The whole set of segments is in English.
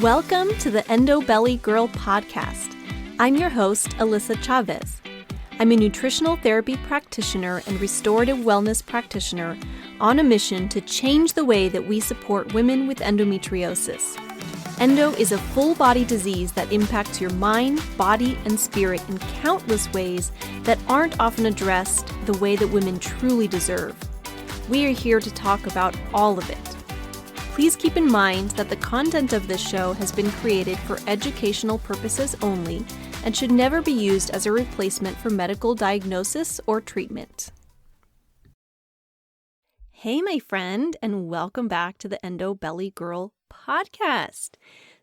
Welcome to the Endo Belly Girl Podcast. I'm your host, Alyssa Chavez. I'm a nutritional therapy practitioner and restorative wellness practitioner on a mission to change the way that we support women with endometriosis. Endo is a full-body disease that impacts your mind, body, and spirit in countless ways that aren't often addressed the way that women truly deserve. We are here to talk about all of it. Please keep in mind that the content of this show has been created for educational purposes only and should never be used as a replacement for medical diagnosis or treatment. Hey, my friend, and welcome back to the Endo Belly Girl Podcast.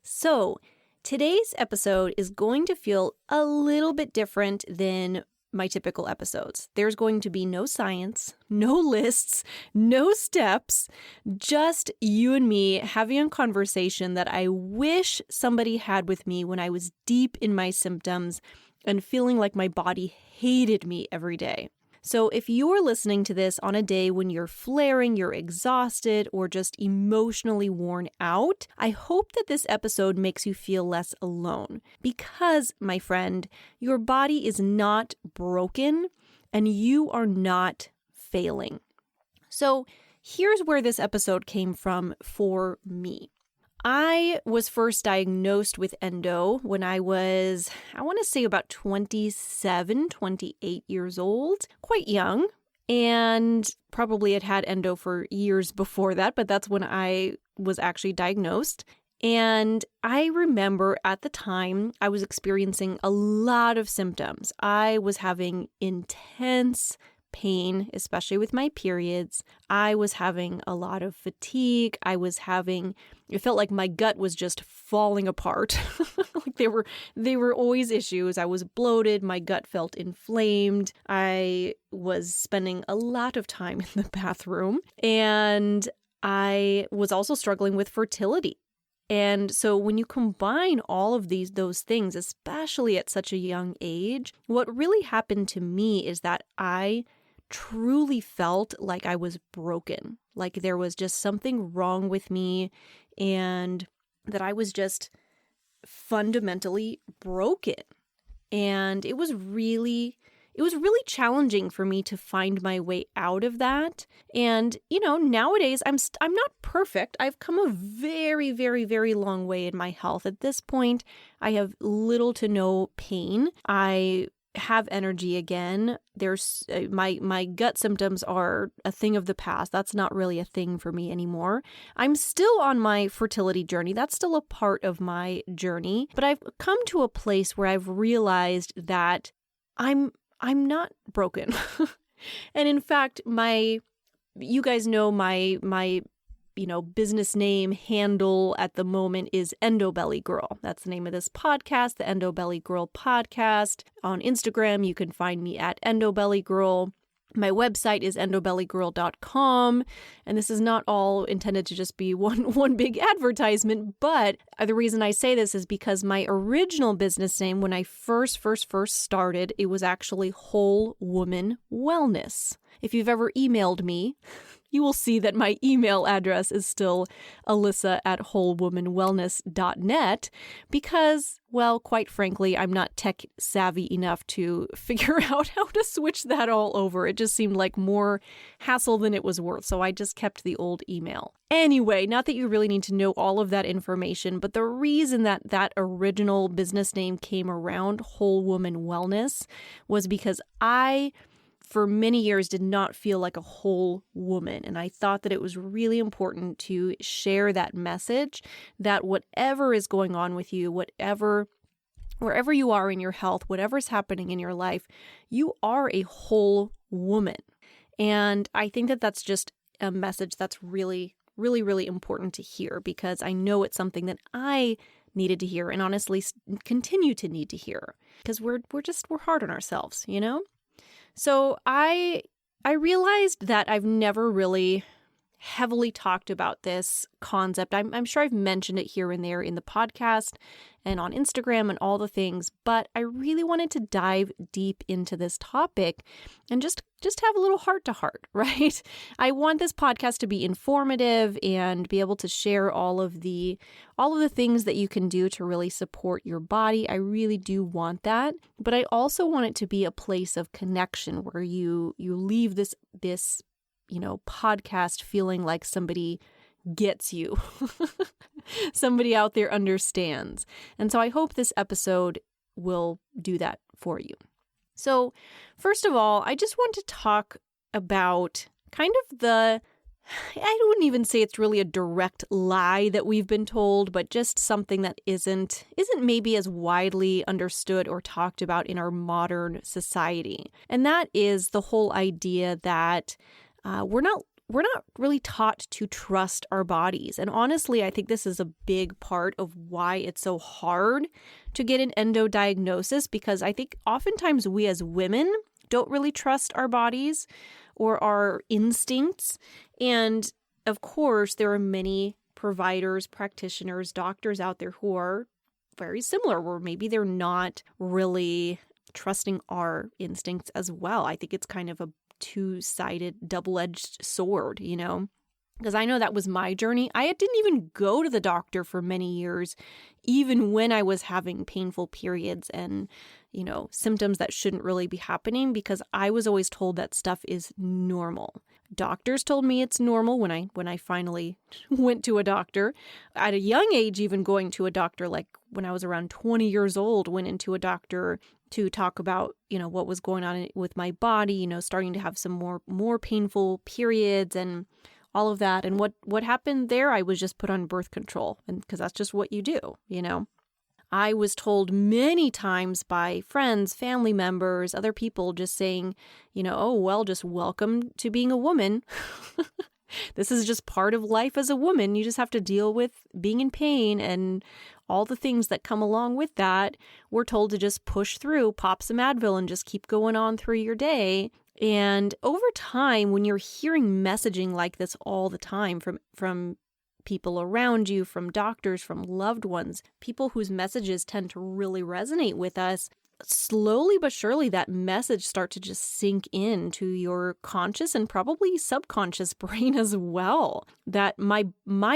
So, today's episode is going to feel a little bit different than my typical episodes. There's going to be no science, no lists, no steps, just you and me having a conversation that I wish somebody had with me when I was deep in my symptoms and feeling like my body hated me every day. So if you're listening to this on a day when you're flaring, you're exhausted, or just emotionally worn out, I hope that this episode makes you feel less alone. Because, my friend, your body is not broken and you are not failing. So here's where this episode came from for me. I was first diagnosed with endo when I was, want to say about 27, 28 years old, quite young, and probably had endo for years before that, but that's when I was actually diagnosed. And I remember at the time I was experiencing a lot of symptoms. I was having intense pain, especially with my periods. I was having a lot of fatigue. It felt like my gut was just falling apart. Like they were always issues. I was bloated. My gut felt inflamed. I was spending a lot of time in the bathroom. And I was also struggling with fertility. And so when you combine all of those things, especially at such a young age, what really happened to me is that I truly felt like I was broken, like there was just something wrong with me and that I was just fundamentally broken. And it was really challenging for me to find my way out of that. And, nowadays I'm not perfect. I've come a very, very, very long way in my health. At this point, I have little to no pain. I have energy again. There's my gut symptoms are a thing of the past. That's not really a thing for me anymore. I'm still on my fertility journey. That's still a part of my journey, but I've come to a place where I've realized that I'm not broken. And in fact, you guys know my business name handle at the moment is Endo Belly Girl. That's the name of this podcast, the Endo Belly Girl Podcast. On Instagram, you can find me at Endo Belly Girl. My website is endobellygirl.com, and this is not all intended to just be one big advertisement, but the reason I say this is because my original business name, when I first started, it was actually Whole Woman Wellness. If you've ever emailed me, you will see that my email address is still alyssa@wholewomanwellness.net because, well, quite frankly, I'm not tech savvy enough to figure out how to switch that all over. It just seemed like more hassle than it was worth, so I just kept the old email. Anyway, not that you really need to know all of that information, but the reason that original business name came around, Whole Woman Wellness, was because I for many years did not feel like a whole woman. And I thought that it was really important to share that message that whatever is going on with you, wherever you are in your health, whatever's happening in your life, you are a whole woman. And I think that that's just a message that's really, really, really important to hear because I know it's something that I needed to hear and honestly continue to need to hear because we're hard on ourselves, So I realized that I've never really heavily talked about this concept. I'm sure I've mentioned it here and there in the podcast and on Instagram and all the things, but I really wanted to dive deep into this topic and just have a little heart to heart, right? I want this podcast to be informative and be able to share all of the things that you can do to really support your body. I really do want that, but I also want it to be a place of connection where you leave this podcast feeling like somebody gets you. Somebody out there understands. And so I hope this episode will do that for you. So first of all, I just want to talk about kind of I wouldn't even say it's really a direct lie that we've been told, but just something that isn't maybe as widely understood or talked about in our modern society. And that is the whole idea that we're not really taught to trust our bodies. And honestly, I think this is a big part of why it's so hard to get an endo diagnosis, because I think oftentimes we as women don't really trust our bodies or our instincts. And of course, there are many providers, practitioners, doctors out there who are very similar, where maybe they're not really trusting our instincts as well. I think it's kind of a two-sided, double-edged sword, because I know that was my journey. I didn't even go to the doctor for many years, even when I was having painful periods and, symptoms that shouldn't really be happening, because I was always told that stuff is normal. Doctors told me it's normal when I finally went to a doctor. At a young age, even going to a doctor, like when I was around 20 years old, went into a doctor to talk about, what was going on with my body, starting to have some more painful periods and all of that. And what happened there, I was just put on birth control, and because that's just what you do, I was told many times by friends, family members, other people just saying, oh, well, just welcome to being a woman. This is just part of life as a woman. You just have to deal with being in pain and all the things that come along with that. We're told to just push through, pop some Advil, and just keep going on through your day. And over time, when you're hearing messaging like this all the time from people around you, from doctors, from loved ones, people whose messages tend to really resonate with us, slowly but surely that message starts to just sink into your conscious and probably subconscious brain as well, that my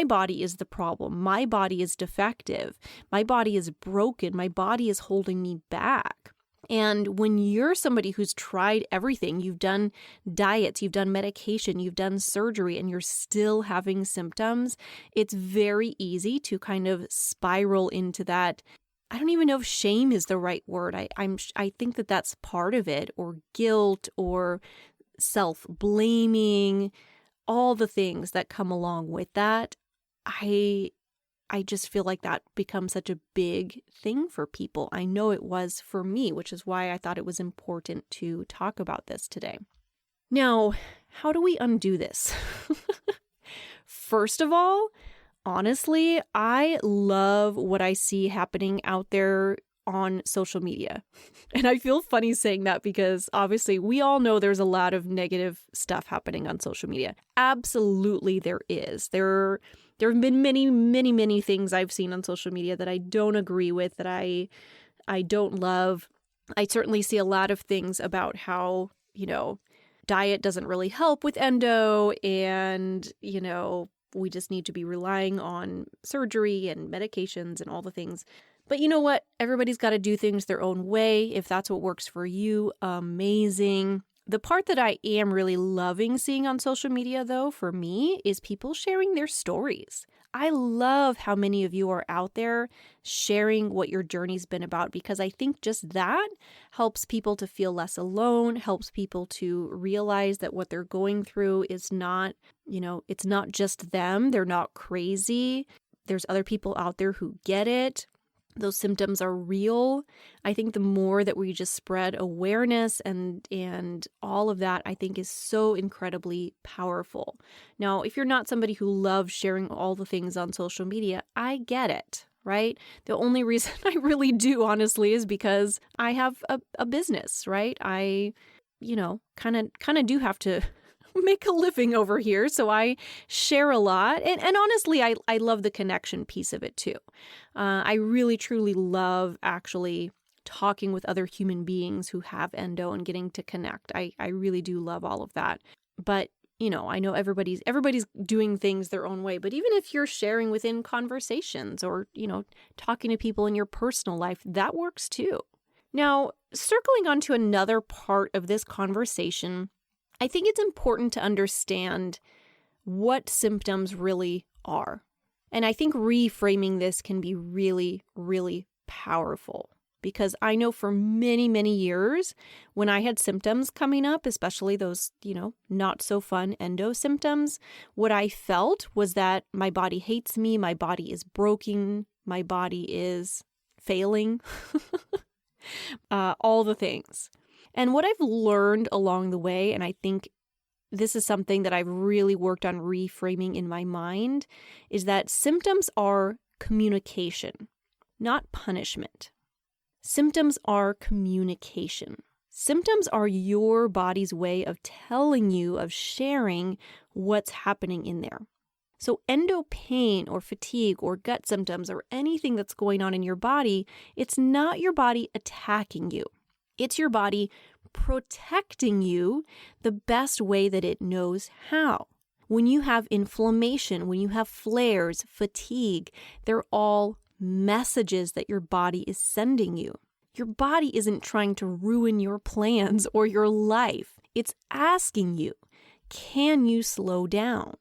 body is the problem. My body is defective. My body is broken. My body is holding me back. And when you're somebody who's tried everything, you've done diets, you've done medication, you've done surgery, and you're still having symptoms, it's very easy to kind of spiral into that. I don't even know if shame is the right word. I think that that's part of it, or guilt, or self-blaming, all the things that come along with that. I just feel like that becomes such a big thing for people. I know it was for me, which is why I thought it was important to talk about this today. Now, how do we undo this? First of all, honestly, I love what I see happening out there on social media. And I feel funny saying that because obviously we all know there's a lot of negative stuff happening on social media. Absolutely there is. There have been many, many, many things I've seen on social media that I don't agree with, that I don't love. I certainly see a lot of things about how, diet doesn't really help with endo, and, we just need to be relying on surgery and medications and all the things. But you know what? Everybody's got to do things their own way. If that's what works for you, amazing. The part that I am really loving seeing on social media, though, for me, is people sharing their stories. I love how many of you are out there sharing what your journey's been about, because I think just that helps people to feel less alone, helps people to realize that what they're going through is not, it's not just them. They're not crazy. There's other people out there who get it. Those symptoms are real. I think the more that we just spread awareness and all of that, I think is so incredibly powerful. Now, if you're not somebody who loves sharing all the things on social media, I get it, right? The only reason I really do, honestly, is because I have a business, right? I, kind of do have to make a living over here, so I share a lot. And honestly, I love the connection piece of it too. I really, truly love actually talking with other human beings who have endo and getting to connect. I really do love all of that. But I know everybody's doing things their own way, but even if you're sharing within conversations or, talking to people in your personal life, that works too. Now, circling on to another part of this conversation, I think it's important to understand what symptoms really are. And I think reframing this can be really, really powerful. Because I know for many, many years, when I had symptoms coming up, especially those, not so fun endo symptoms, what I felt was that my body hates me, my body is broken, my body is failing, all the things. And what I've learned along the way, and I think this is something that I've really worked on reframing in my mind, is that symptoms are communication, not punishment. Symptoms are communication. Symptoms are your body's way of telling you, of sharing what's happening in there. So endo pain or fatigue or gut symptoms or anything that's going on in your body, it's not your body attacking you. It's your body protecting you the best way that it knows how. When you have inflammation, when you have flares, fatigue, they're all messages that your body is sending you. Your body isn't trying to ruin your plans or your life. It's asking you, can you slow down?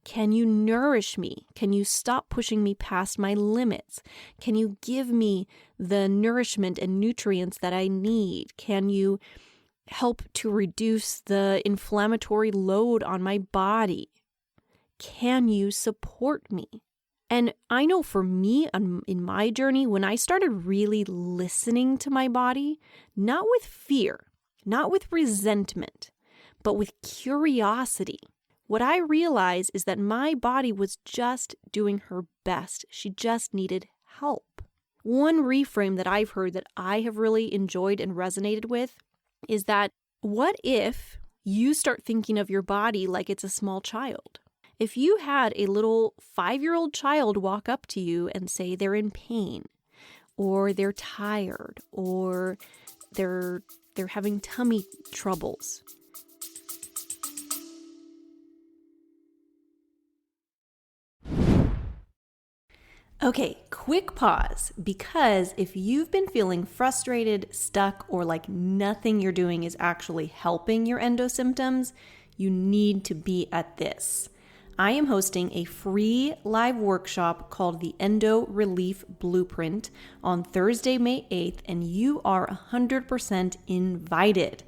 Can you nourish me? Can you stop pushing me past my limits? Can you give me the nourishment and nutrients that I need? Can you help to reduce the inflammatory load on my body? Can you support me? And I know for me, in my journey, when I started really listening to my body, not with fear, not with resentment, but with curiosity, what I realized is that my body was just doing her best. She just needed help. One reframe that I've heard that I have really enjoyed and resonated with is that what if you start thinking of your body like it's a small child? If you had a little 5-year-old child walk up to you and say they're in pain, or they're tired, or they're having tummy troubles, okay, quick pause, because if you've been feeling frustrated, stuck, or like nothing you're doing is actually helping your endo symptoms, you need to be at this. I am hosting a free live workshop called the Endo Relief Blueprint on Thursday, May 8th, and you are 100% invited.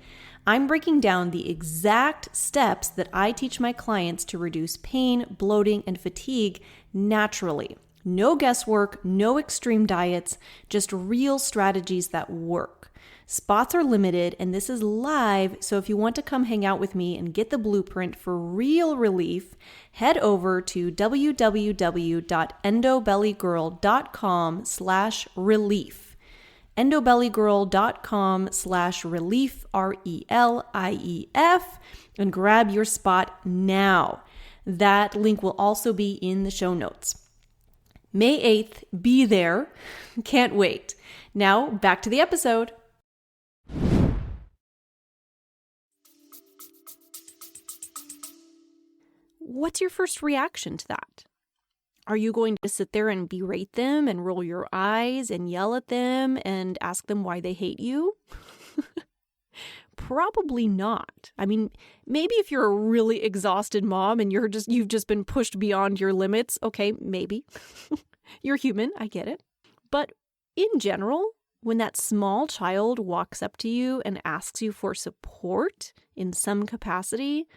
I'm breaking down the exact steps that I teach my clients to reduce pain, bloating, and fatigue naturally. No guesswork, no extreme diets, just real strategies that work. Spots are limited, and this is live, so if you want to come hang out with me and get the blueprint for real relief, head over to www.endobellygirl.com/relief. endobellygirl.com/relief, RELIEF, and grab your spot now. That link will also be in the show notes. May 8th, be there. Can't wait. Now, back to the episode. What's your first reaction to that? Are you going to sit there and berate them and roll your eyes and yell at them and ask them why they hate you? Probably not. I mean, maybe if you're a really exhausted mom and you've just been pushed beyond your limits, okay, maybe. You're human, I get it. But in general, when that small child walks up to you and asks you for support in some capacity,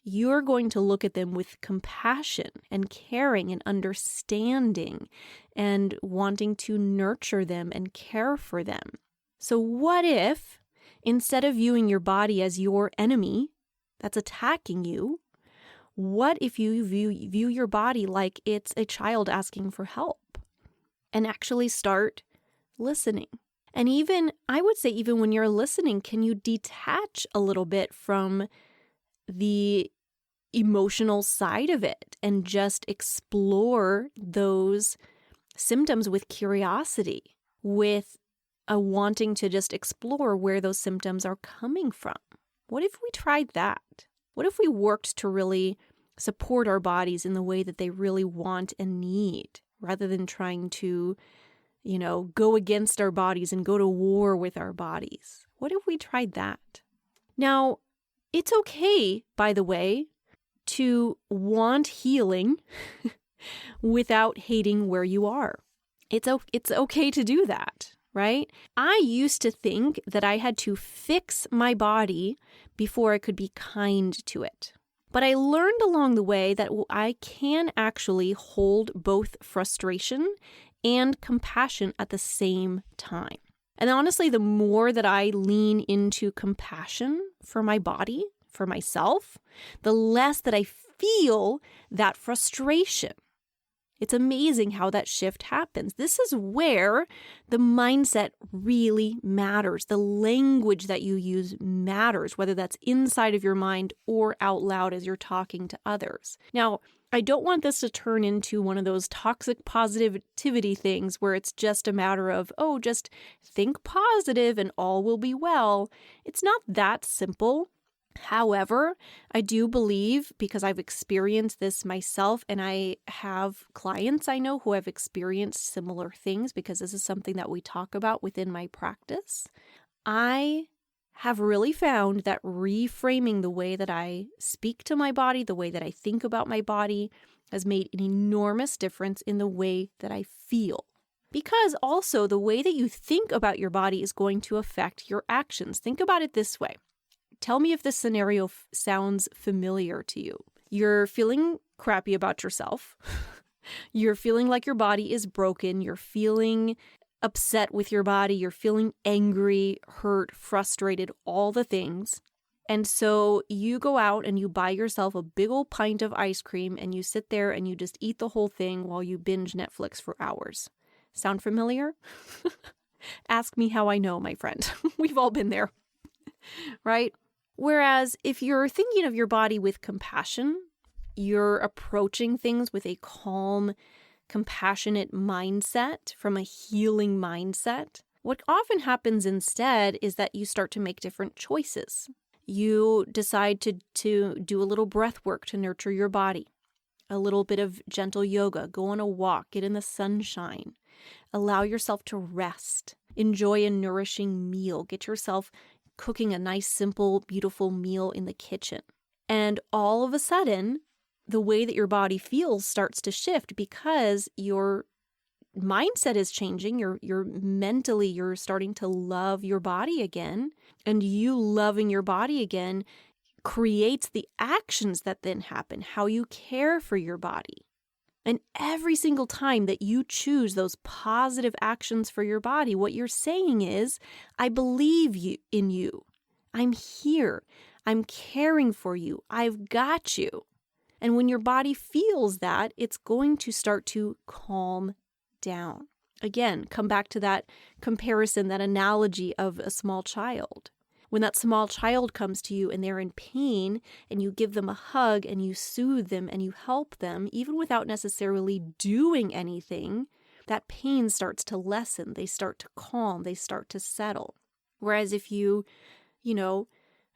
you're going to look at them with compassion and caring and understanding and wanting to nurture them and care for them. So what if, instead of viewing your body as your enemy that's attacking you, what if you view your body like it's a child asking for help and actually start listening? And even, I would say, even when you're listening, can you detach a little bit from the emotional side of it and just explore those symptoms with curiosity, with a wanting to just explore where those symptoms are coming from. What if we tried that? What if we worked to really support our bodies in the way that they really want and need, rather than trying to, go against our bodies and go to war with our bodies? What if we tried that? Now, it's okay, by the way, to want healing without hating where you are. It's okay to do that, right? I used to think that I had to fix my body before I could be kind to it. But I learned along the way that I can actually hold both frustration and compassion at the same time. And honestly, the more that I lean into compassion for my body, for myself, the less that I feel that frustration. It's amazing how that shift happens. This is where the mindset really matters. The language that you use matters, whether that's inside of your mind or out loud as you're talking to others. Now, I don't want this to turn into one of those toxic positivity things where it's just a matter of, just think positive and all will be well. It's not that simple. However, I do believe, because I've experienced this myself and I have clients I know who have experienced similar things, because this is something that we talk about within my practice, I have really found that reframing the way that I speak to my body, the way that I think about my body, has made an enormous difference in the way that I feel. Because also the way that you think about your body is going to affect your actions. Think about it this way. Tell me if this scenario sounds familiar to you. You're feeling crappy about yourself. You're feeling like your body is broken. You're feeling upset with your body. You're feeling angry, hurt, frustrated, all the things. And so you go out and you buy yourself a big old pint of ice cream and you sit there and you just eat the whole thing while you binge Netflix for hours. Sound familiar? Ask me how I know, my friend. We've all been there, right? Whereas if you're thinking of your body with compassion, you're approaching things with a calm, compassionate mindset, from a healing mindset, what often happens instead is that you start to make different choices. You decide to do a little breath work to nurture your body, a little bit of gentle yoga, go on a walk, get in the sunshine, allow yourself to rest, enjoy a nourishing meal, get yourself cooking a nice, simple, beautiful meal in the kitchen. And all of a sudden, the way that your body feels starts to shift because your mindset is changing. You're starting to love your body again. And you loving your body again creates the actions that then happen, how you care for your body. And every single time that you choose those positive actions for your body, what you're saying is, I believe in you. I'm here. I'm caring for you. I've got you. And when your body feels that, it's going to start to calm down. Again, come back to that comparison, that analogy of a small child. When that small child comes to you and they're in pain and you give them a hug and you soothe them and you help them, even without necessarily doing anything, that pain starts to lessen. They start to calm. They start to settle. Whereas if you,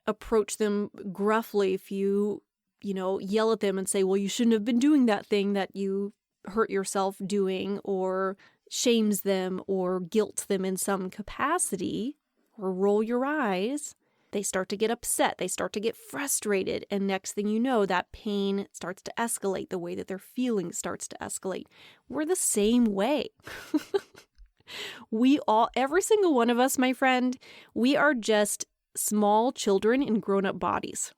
approach them gruffly, if you, yell at them and say, well, you shouldn't have been doing that thing that you hurt yourself doing, or shames them or guilt them in some capacity, or roll your eyes, they start to get upset. They start to get frustrated. And next thing you know, that pain starts to escalate. The way that their feeling starts to escalate. We're the same way. Every single one of us, my friend, we are just small children in grown-up bodies.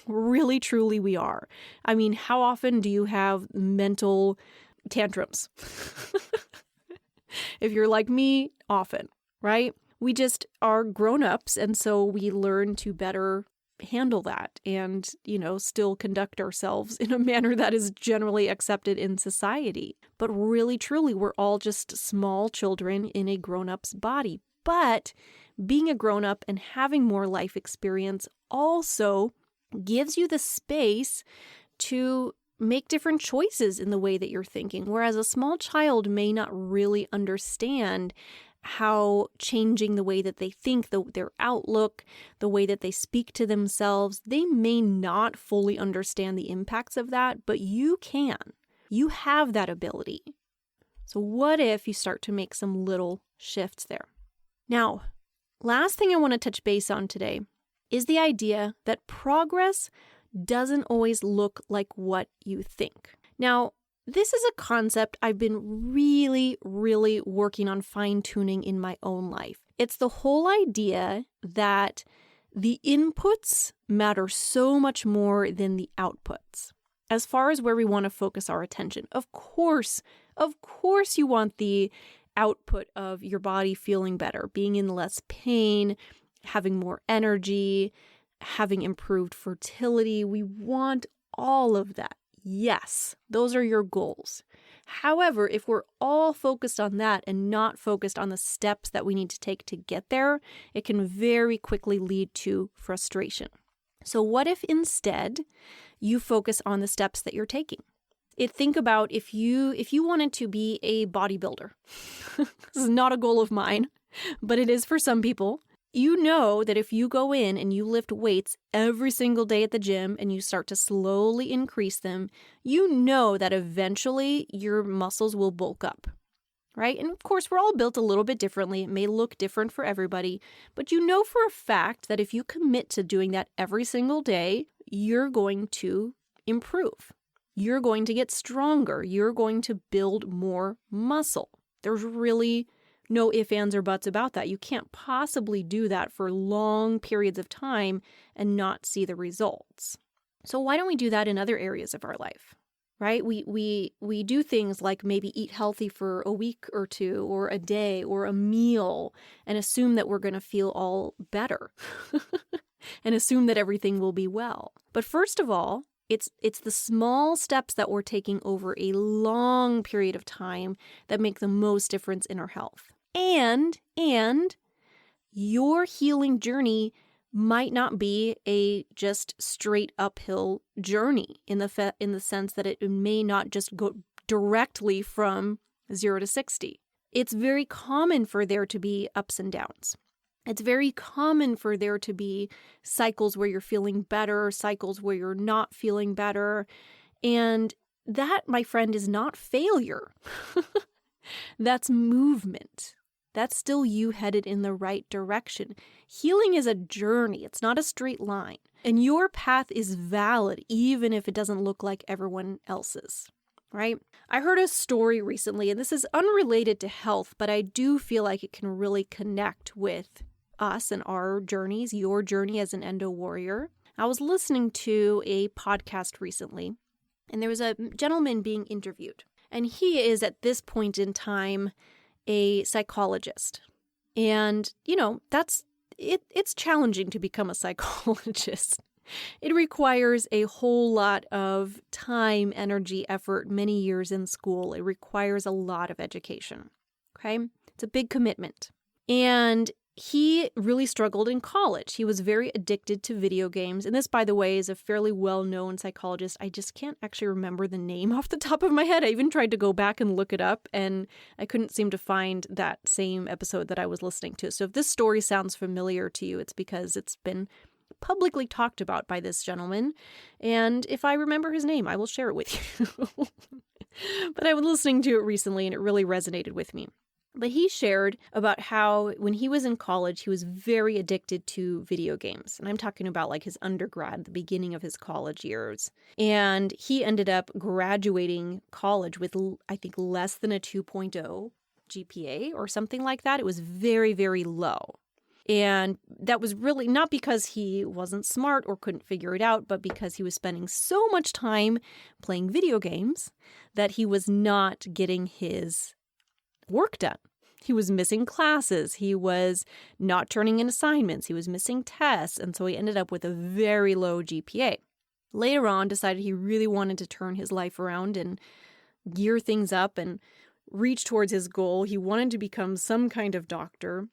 Really, truly we are. I mean, how often do you have mental tantrums? If you're like me, often, right? We just are grown-ups, and so we learn to better handle that and, still conduct ourselves in a manner that is generally accepted in society. But really, truly, we're all just small children in a grown-up's body. But being a grown-up and having more life experience also gives you the space to make different choices in the way that you're thinking, whereas a small child may not really understand how changing the way that they think, their outlook, the way that they speak to themselves, they may not fully understand the impacts of that, but you can. You have that ability. So what if you start to make some little shifts there? Now, last thing I want to touch base on today is the idea that progress doesn't always look like what you think. Now, this is a concept I've been really, really working on fine-tuning in my own life. It's the whole idea that the inputs matter so much more than the outputs. As far as where we want to focus our attention, of course you want the output of your body feeling better, being in less pain, having more energy, having improved fertility. We want all of that. Yes, those are your goals. However, if we're all focused on that and not focused on the steps that we need to take to get there, it can very quickly lead to frustration. So what if instead you focus on the steps that you're taking? Think about if you wanted to be a bodybuilder. This is not a goal of mine, but it is for some people. You know that if you go in and you lift weights every single day at the gym and you start to slowly increase them, you know that eventually your muscles will bulk up, right? And of course, we're all built a little bit differently. It may look different for everybody, but you know for a fact that if you commit to doing that every single day, you're going to improve. You're going to get stronger. You're going to build more muscle. There's really no ifs, ands, or buts about that. You can't possibly do that for long periods of time and not see the results. So why don't we do that in other areas of our life, right? We do things like maybe eat healthy for a week or two or a day or a meal and assume that we're going to feel all better and assume that everything will be well. But first of all, it's the small steps that we're taking over a long period of time that make the most difference in our health. And your healing journey might not be a just straight uphill journey in the sense that it may not just go directly from 0 to 60. It's very common for there to be ups and downs. It's very common for there to be cycles where you're feeling better, cycles where you're not feeling better. And that, my friend, is not failure. That's movement. That's still you headed in the right direction. Healing is a journey. It's not a straight line. And your path is valid, even if it doesn't look like everyone else's, right? I heard a story recently, and this is unrelated to health, but I do feel like it can really connect with us and our journeys, your journey as an endo warrior. I was listening to a podcast recently, and there was a gentleman being interviewed. And he is, at this point in time, a psychologist. And, it's challenging to become a psychologist. It requires a whole lot of time, energy, effort, many years in school. It requires a lot of education, okay? It's a big commitment. And he really struggled in college. He was very addicted to video games. And this, by the way, is a fairly well-known psychologist. I just can't actually remember the name off the top of my head. I even tried to go back and look it up, and I couldn't seem to find that same episode that I was listening to. So if this story sounds familiar to you, it's because it's been publicly talked about by this gentleman. And if I remember his name, I will share it with you. But I was listening to it recently, and it really resonated with me. But he shared about how when he was in college, he was very addicted to video games. And I'm talking about like his undergrad, the beginning of his college years. And he ended up graduating college with, I think, less than a 2.0 GPA or something like that. It was very, very low. And that was really not because he wasn't smart or couldn't figure it out, but because he was spending so much time playing video games that he was not getting his work done. He was missing classes. He was not turning in assignments. He was missing tests. And so he ended up with a very low GPA. Later on, decided he really wanted to turn his life around and gear things up and reach towards his goal. He wanted to become some kind of doctor.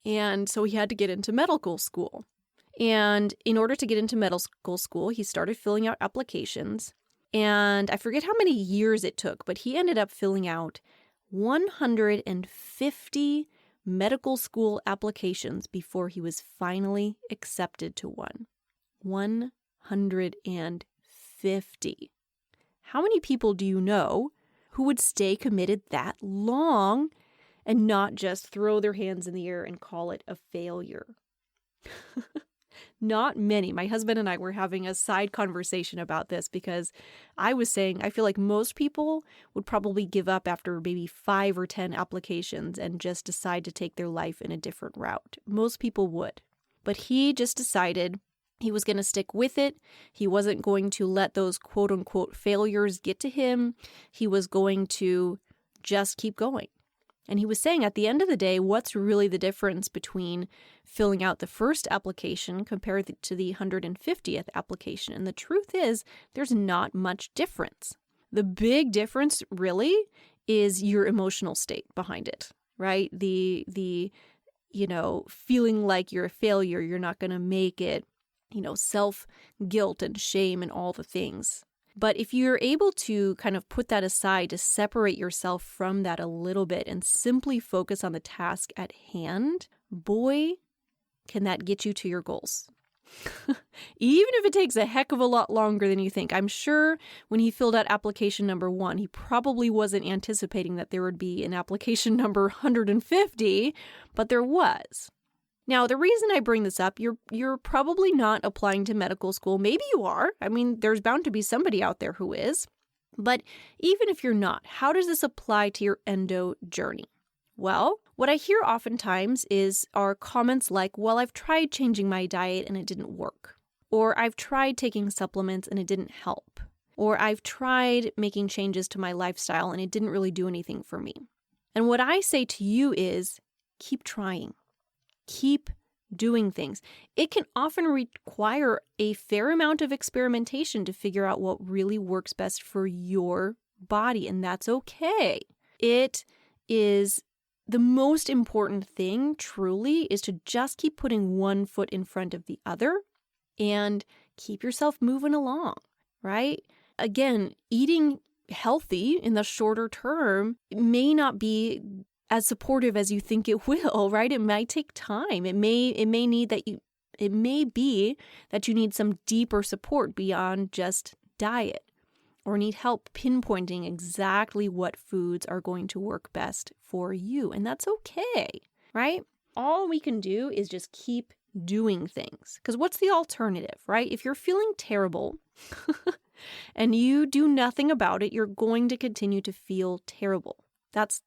And so he had to get into medical school. And in order to get into medical school, he started filling out applications. And I forget how many years it took, but he ended up filling out 150 medical school applications before he was finally accepted to one. 150. How many people do you know who would stay committed that long and not just throw their hands in the air and call it a failure? Not many. My husband and I were having a side conversation about this because I was saying I feel like most people would probably give up after maybe 5 or 10 applications and just decide to take their life in a different route. Most people would. But he just decided he was going to stick with it. He wasn't going to let those quote unquote failures get to him. He was going to just keep going. And he was saying at the end of the day, what's really the difference between filling out the first application compared to the 150th application? And the truth is, there's not much difference. The big difference really is your emotional state behind it, right? The feeling like you're a failure, you're not going to make it, self-guilt and shame and all the things. But if you're able to kind of put that aside, to separate yourself from that a little bit and simply focus on the task at hand, boy, can that get you to your goals. Even if it takes a heck of a lot longer than you think. I'm sure when he filled out application number 1, he probably wasn't anticipating that there would be an application number 150, but there was. Now, the reason I bring this up, you're probably not applying to medical school. Maybe you are. I mean, there's bound to be somebody out there who is. But even if you're not, how does this apply to your endo journey? Well, what I hear oftentimes are comments like, well, I've tried changing my diet and it didn't work. Or I've tried taking supplements and it didn't help. Or I've tried making changes to my lifestyle and it didn't really do anything for me. And what I say to you is, keep trying. Keep doing things. It can often require a fair amount of experimentation to figure out what really works best for your body, and that's okay. It is the most important thing, truly, is to just keep putting one foot in front of the other and keep yourself moving along, right? Again, eating healthy in the shorter term may not be as supportive as you think it will, right? It might take time. It may be that you need some deeper support beyond just diet, or need help pinpointing exactly what foods are going to work best for you. And that's okay, right? All we can do is just keep doing things. Because what's the alternative, right? If you're feeling terrible and you do nothing about it, you're going to continue to feel terrible. That's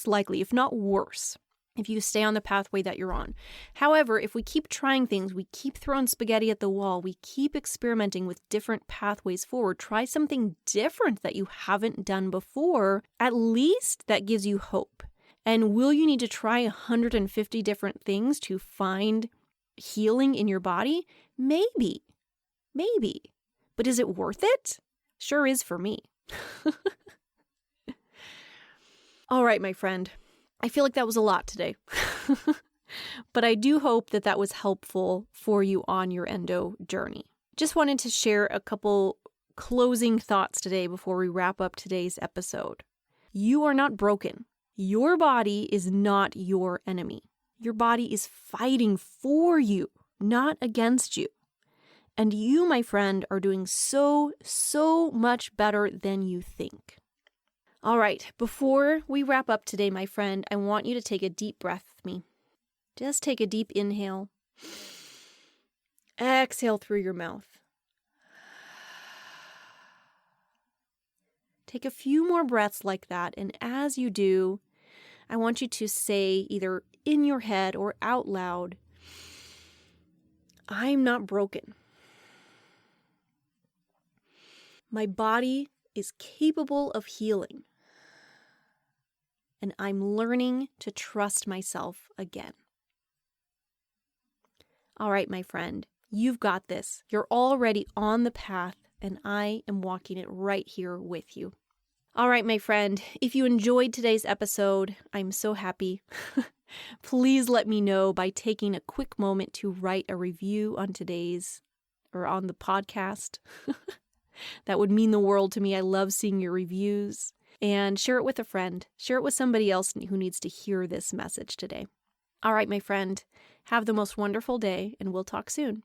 likely, if not worse, if you stay on the pathway that you're on. However, if we keep trying things, we keep throwing spaghetti at the wall, we keep experimenting with different pathways forward, try something different that you haven't done before, at least that gives you hope. And will you need to try 150 different things to find healing in your body? Maybe. But is it worth it? Sure is for me. All right, my friend, I feel like that was a lot today, but I do hope that was helpful for you on your endo journey. Just wanted to share a couple closing thoughts today before we wrap up today's episode. You are not broken. Your body is not your enemy. Your body is fighting for you, not against you. And you, my friend, are doing so much better than you think. All right, before we wrap up today, my friend, I want you to take a deep breath with me. Just take a deep inhale. Exhale through your mouth. Take a few more breaths like that, and as you do, I want you to say either in your head or out loud, I'm not broken. My body is capable of healing. And I'm learning to trust myself again. All right, my friend, you've got this. You're already on the path, and I am walking it right here with you. All right, my friend, if you enjoyed today's episode, I'm so happy. Please let me know by taking a quick moment to write a review on the podcast. That would mean the world to me. I love seeing your reviews. And share it with a friend. Share it with somebody else who needs to hear this message today. All right, my friend, have the most wonderful day, and we'll talk soon.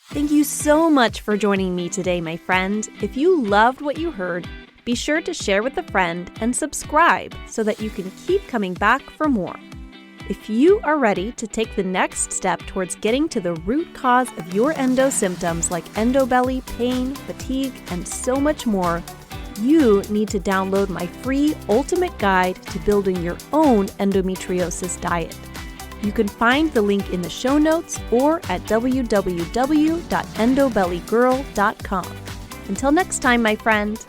Thank you so much for joining me today, my friend. If you loved what you heard, be sure to share with a friend and subscribe so that you can keep coming back for more. If you are ready to take the next step towards getting to the root cause of your endo symptoms like endo belly, pain, fatigue, and so much more, you need to download my free ultimate guide to building your own endometriosis diet. You can find the link in the show notes or at www.endobellygirl.com. Until next time, my friend.